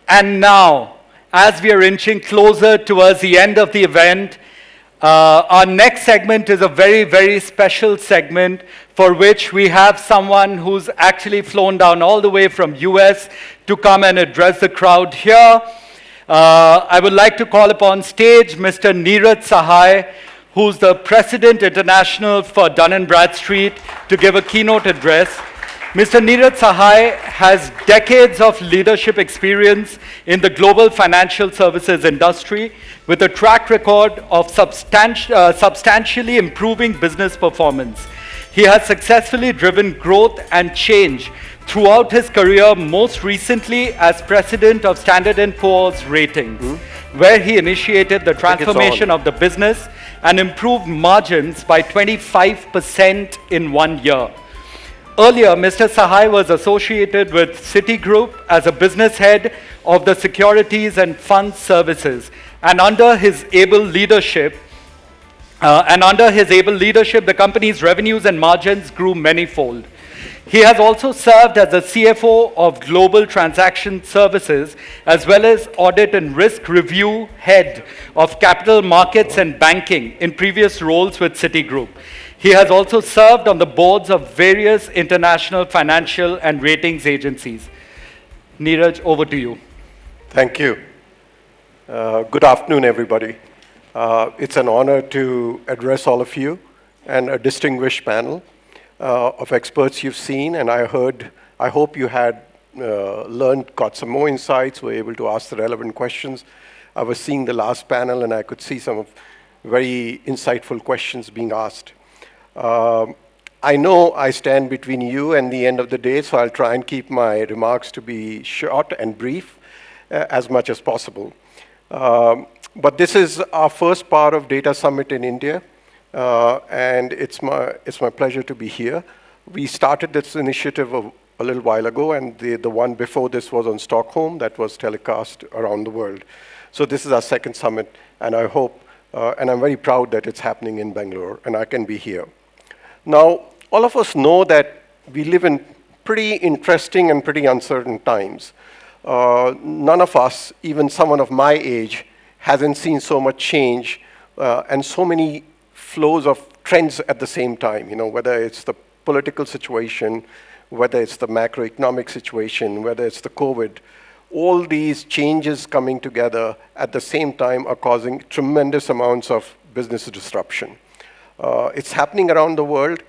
And now, as we are inching closer towards the end of the event, our next segment is a very, very special segment for which we have someone who's actually flown down all the way from US to come and address the crowd here. I would like to call upon stage Mr. Neeraj Sahai, who's the President International for Dun & Bradstreet, to give a keynote address. Mr. Neeraj Sahai has decades of leadership experience in the global financial services industry with a track record of substantially improving business performance. He has successfully driven growth and change throughout his career, most recently as president of Standard & Poor's Ratings, where he initiated the transformation of the business and improved margins by 25% in 1 year. Earlier, Mr. Sahai was associated with Citigroup as a business head of the Securities and Fund Services, and under his able leadership, the company's revenues and margins grew manyfold. He has also served as the CFO of Global Transaction Services, as well as Audit and Risk Review Head of Capital Markets and Banking in previous roles with Citigroup. He has also served on the boards of various international financial and ratings agencies. Neeraj, over to you. Thank you. Good afternoon, everybody. It's an honor to address all of you and a distinguished panel of experts you've seen, and I hope you had learned, got some more insights, were able to ask the relevant questions. I was seeing the last panel and I could see some of very insightful questions being asked. I know I stand between you and the end of the day, so I'll try and keep my remarks to be short and brief as much as possible. But this is our first part of Data Summit in India, and it's my pleasure to be here. We started this initiative a little while ago, and the one before this was on Stockholm that was telecast around the world. So this is our second summit, and I hope, and I'm very proud that it's happening in Bangalore, and I can be here. Now, all of us know that we live in pretty interesting and pretty uncertain times. None of us, even someone of my age, hasn't seen so much change and so many flows of trends at the same time, whether it's the political situation, whether it's the macroeconomic situation, whether it's the COVID. All these changes coming together at the same time are causing tremendous amounts of business disruption. It's happening around the world,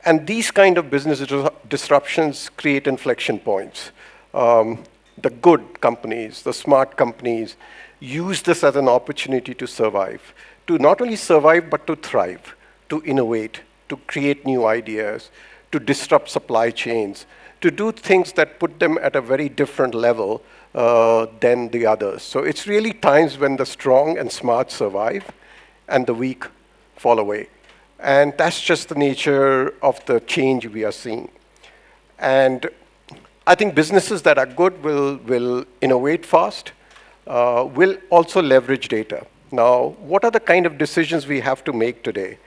and these kind of business disruptions create inflection points. The good companies, the smart companies, use this as an opportunity to survive. To not only survive, but to thrive, to innovate, to create new ideas, to disrupt supply chains, to do things that put them at a very different level than the others. So it's really times when the strong and smart survive and the weak fall away. And that's just the nature of the change we are seeing. And I think businesses that are good will innovate fast, will also leverage data. Now, what are the kind of decisions we have to make today?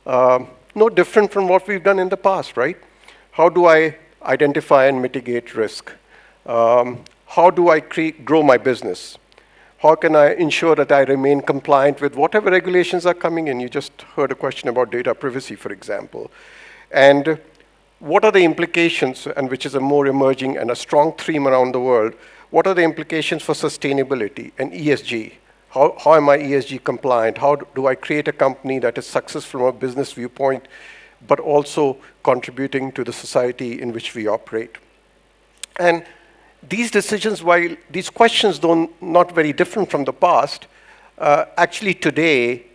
No different from what we've done in the past, right? How do I identify and mitigate risk? How do I grow my business? How can I ensure that I remain compliant with whatever regulations are coming in? You just heard a question about data privacy, for example. And what are the implications, and which is a more emerging and a strong theme around the world, what are the implications for sustainability and ESG? How am I ESG compliant? How do I create a company that is successful from a business viewpoint, but also contributing to the society in which we operate? And these decisions, while these questions don't not very different from the past, actually today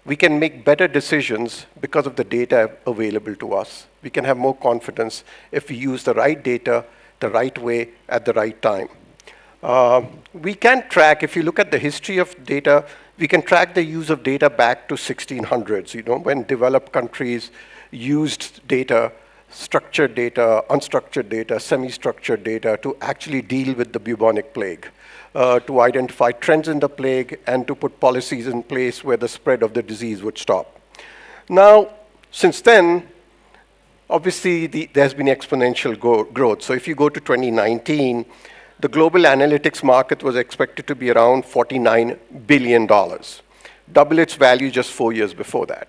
we can make better decisions because of the data available to us. We can have more confidence if we use the right data the right way at the right time. We can track, if you look at the history of data, we can track the use of data back to 1600s, when developed countries used data, structured data, unstructured data, semi-structured data to actually deal with the bubonic plague, to identify trends in the plague and to put policies in place where the spread of the disease would stop. Now, since then, obviously there's been exponential growth. So if you go to 2019, the global analytics market was expected to be around $49 billion, double its value just 4 years before that.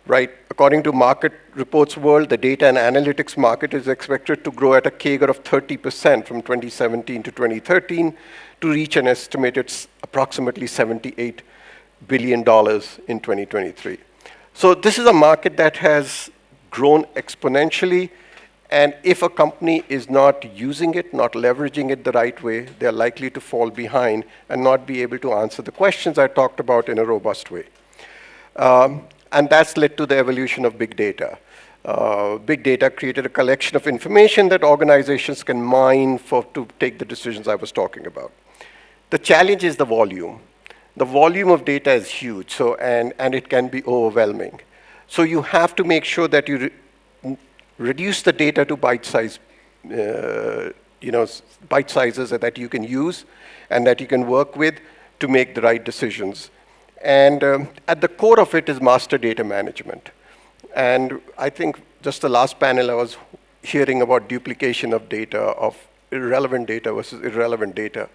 Right? According to Market Reports World, the data and analytics market is expected to grow at a CAGR of 30% from 2017 to 2013 to reach an estimated approximately $78 billion in 2023. So this is a market that has grown exponentially, and if a company is not using it, not leveraging it the right way, they're likely to fall behind and not be able to answer the questions I talked about in a robust way. And that's led to the evolution of big data. Big data created a collection of information that organizations can mine to take the decisions I was talking about. The challenge is the volume. The volume of data is huge, and it can be overwhelming. So you have to make sure that you reduce the data to bite sizes that you can use and that you can work with to make the right decisions. And at the core of it is master data management. And I think just the last panel I was hearing about duplication of data, of relevant data versus irrelevant data.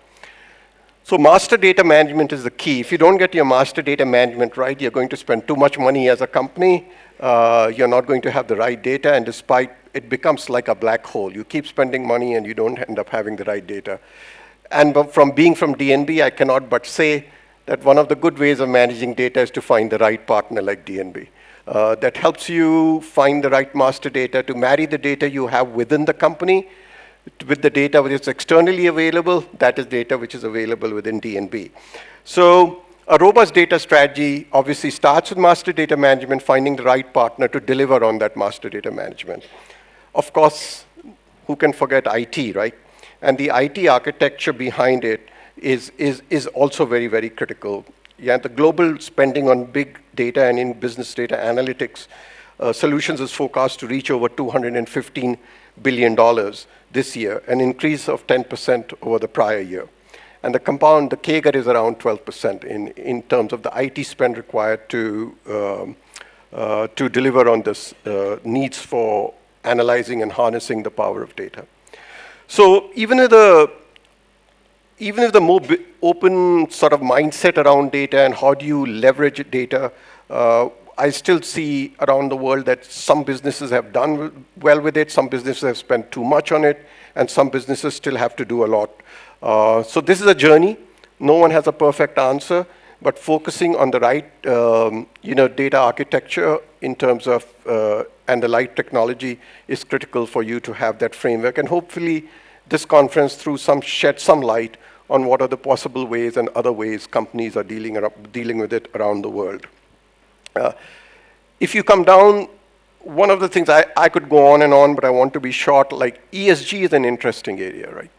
So master data management is the key. If you don't get your master data management right, you're going to spend too much money as a company. You're not going to have the right data, and despite it becomes like a black hole. You keep spending money and you don't end up having the right data. And from being from DNB, I cannot but say that one of the good ways of managing data is to find the right partner like DNB. That helps you find the right master data to marry the data you have within the company with the data which is externally available, that is data which is available within DNB. So a robust data strategy obviously starts with master data management, finding the right partner to deliver on that master data management. Of course, who can forget IT, right? And the IT architecture behind it is also very, very critical. Yeah, the global spending on big data and in business data analytics solutions is forecast to reach over $215 billion this year, an increase of 10% over the prior year. And the CAGR is around 12% in terms of the IT spend required to deliver on this needs for analyzing and harnessing the power of data. So even if the more open sort of mindset around data and how do you leverage data, I still see around the world that some businesses have done well with it, some businesses have spent too much on it, and some businesses still have to do a lot. So this is a journey. No one has a perfect answer, but focusing on the right data architecture in terms of and the right technology is critical for you to have that framework. And hopefully this conference shed some light on what are the possible ways and other ways companies are dealing with it around the world. If you come down, one of the things I could go on, but I want to be short, like ESG is an interesting area, right?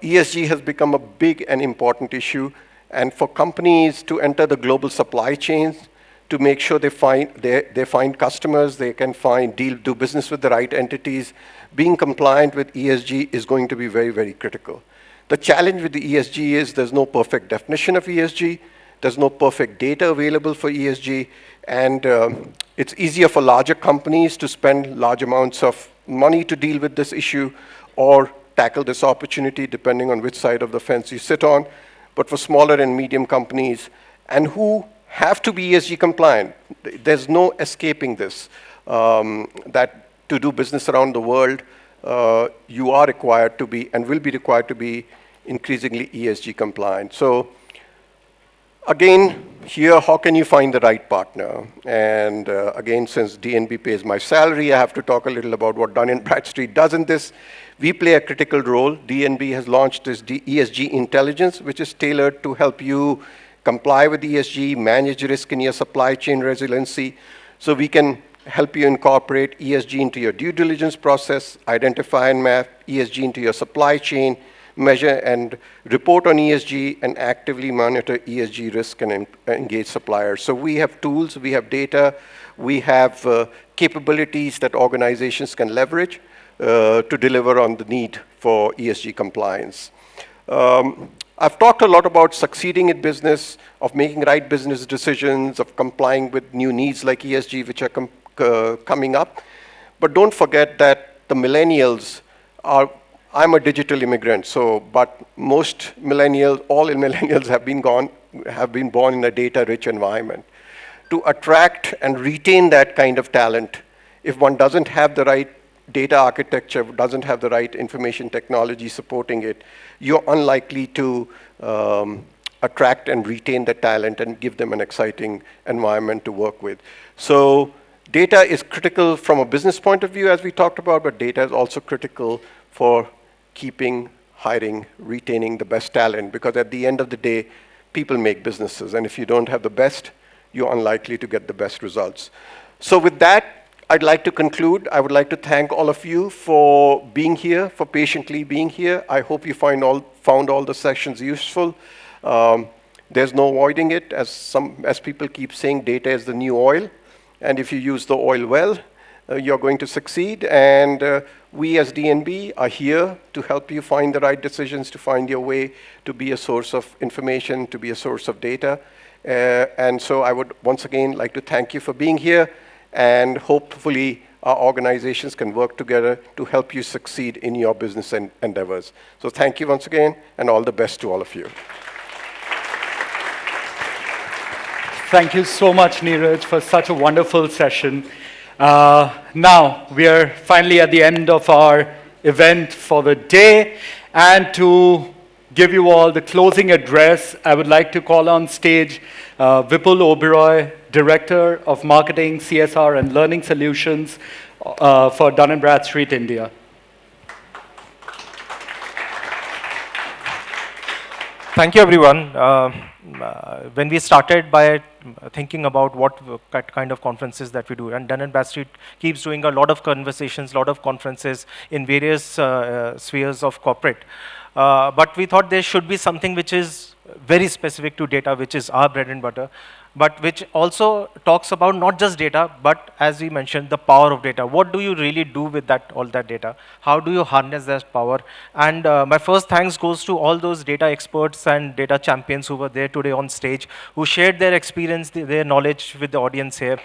ESG has become a big and important issue, and for companies to enter the global supply chains, to make sure they find customers, they can do business with the right entities, being compliant with ESG is going to be very, very critical. The challenge with the ESG is there's no perfect definition of ESG, there's no perfect data available for ESG, and it's easier for larger companies to spend large amounts of money to deal with this issue or tackle this opportunity depending on which side of the fence you sit on. But for smaller and medium companies, and who have to be ESG compliant, there's no escaping this, that to do business around the world, you are required to be and will be required to be increasingly ESG compliant. So again, here, how can you find the right partner? And again, since DNB pays my salary, I have to talk a little about what Dun & Bradstreet does in this. We play a critical role. DNB has launched this ESG intelligence, which is tailored to help you comply with ESG, manage risk in your supply chain resiliency. So we can help you incorporate ESG into your due diligence process, identify and map ESG into your supply chain, measure and report on ESG, and actively monitor ESG risk and engage suppliers. So we have tools, we have data, we have capabilities that organizations can leverage to deliver on the need for ESG compliance. I've talked a lot about succeeding in business, of making right business decisions, of complying with new needs like ESG, which are coming up. But don't forget that the millennials are I'm a digital immigrant, but most millennials, all millennials have been born in a data-rich environment. To attract and retain that kind of talent, if one doesn't have the right data architecture, doesn't have the right information technology supporting it, you're unlikely to attract and retain the talent and give them an exciting environment to work with. So data is critical from a business point of view, as we talked about, but data is also critical for keeping, hiring, retaining the best talent, because at the end of the day, people make businesses, and if you don't have the best, you're unlikely to get the best results. So with that, I'd like to conclude. I would like to thank all of you for being here, for patiently being here. I hope you found all the sessions useful. There's no avoiding it. As people keep saying, data is the new oil. And if you use the oil well, you're going to succeed. And we as DNB are here to help you find the right decisions, to find your way to be a source of information, to be a source of data. And so I would once again like to thank you for being here. And hopefully our organizations can work together to help you succeed in your business endeavors. So thank you once again, and all the best to all of you. Thank you so much, Neeraj, for such a wonderful session. Now, we are finally at the end of our event for the day. And to give you all the closing address, I would like to call on stage Vipul Oberoi, Director of Marketing, CSR, and Learning Solutions for Dun & Bradstreet, India. Thank you, everyone. When we started by thinking about what kind of conferences that we do, and Dun & Bradstreet keeps doing a lot of conversations, a lot of conferences in various spheres of corporate. But we thought there should be something which is very specific to data, which is our bread and butter, but which also talks about not just data, but as we mentioned, the power of data. What do you really do with all that data? How do you harness that power? And my first thanks goes to all those data experts and data champions who were there today on stage, who shared their experience, their knowledge with the audience here.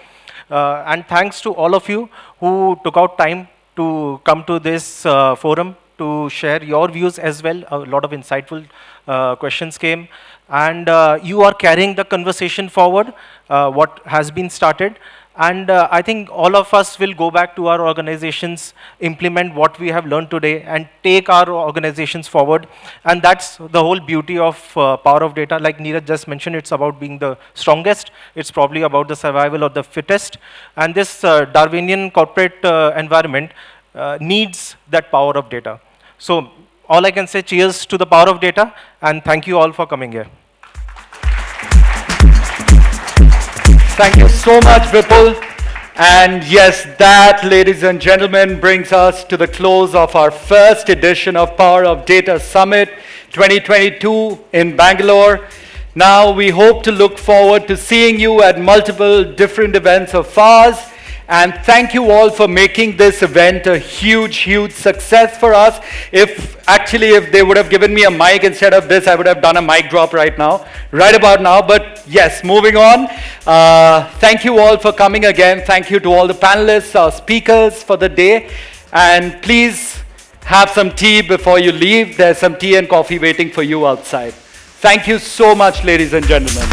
And thanks to all of you who took out time to come to this forum to share your views as well. A lot of insightful questions came. And you are carrying the conversation forward, what has been started. And I think all of us will go back to our organizations, implement what we have learned today, and take our organizations forward. And that's the whole beauty of power of data. Like Neeraj just mentioned, it's about being the strongest. It's probably about the survival of the fittest. And this Darwinian corporate environment needs that power of data. So all I can say, cheers to the power of data, and thank you all for coming here. Thank you so much, Vipul. And yes, that, ladies and gentlemen, brings us to the close of our first edition of Power of Data Summit 2022 in Bangalore. Now, we hope to look forward to seeing you at multiple different events of ours. And thank you all for making this event a huge, huge success for us. If they would have given me a mic instead of this, I would have done a mic drop right about now. But yes, moving on. Thank you all for coming again. Thank you to all the panelists, our speakers for the day. And please have some tea before you leave. There's some tea and coffee waiting for you outside. Thank you so much, ladies and gentlemen.